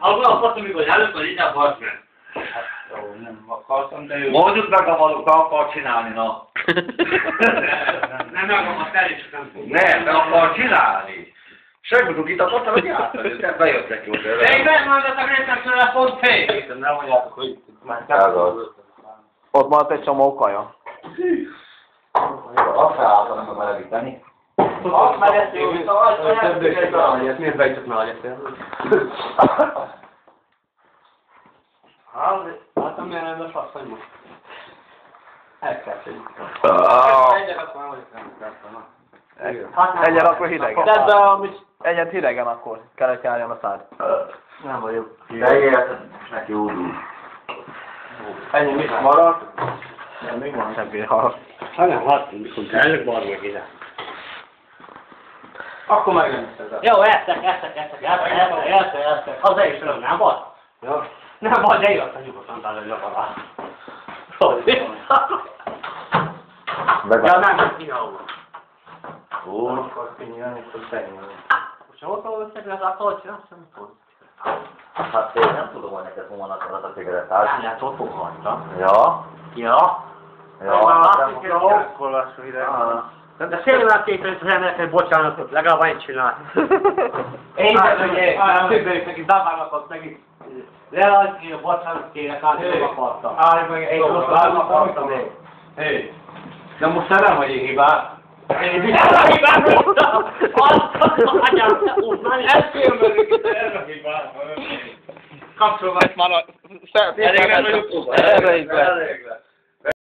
Abban a fasz, amikor először ide basd meg. Jó, nem akartam, de ő... Mondjuk meg a valóta akar csinálni, na. Nem akar, te is nem fog. Nem, meg akar csinálni. Segítsük itt, akartam, hogy játszani, de bejöttek jó. Én megmondottam nektek tőle pont fél. Nem mondjátok, hogy már Ott maradt egy csomó kaja. Azt felálltam meg melegíteni. azt megettél, hogy a miért bejtök már agyatél? Hát amilyen rendes asszony most. Elkezdjük. Egyet akkor nem vagyok nem. Egyen akkor hidegen. De amit... Egyet hidegen akkor. Kellett járjon a szád. Nem vagyok. De érted, neki úrul. Ennyi mit maradt? Nem, még van sebbé hal. Ha nem, mikor kellek bar meg ide. Akkor meg nem hiszed. Jó, eszek. Haza is öröm, nem baj? Jó. Nem baj, de jöttem nyugodtan belőle alá. Ja, nem, kinyalva. Akkor kinyilván, és akkor benyilván. Most hol kell összegre az asztalt csinálni? Hát én nem tudom, hogy neked honnan akarod a cigarettát. Hát ott hagyta. Ja. Ja. Akkor lassú hideg. De szélvel képest az embereket bocsánatot, legalább annyit csinál. Én is ugye, többőjük neki zabálnak neki. Leadni a bocsánat kérek, át nem akartam. Állj meg, én nem akartam. Hé, de most te nem vagy én hibás. Én hibán voltam! Azt anyám, te úgy már Ezt filmezik, itt erre hibás. kapcsolva. Már a... Elég nem vagyok. Elég lesz. Elég lesz.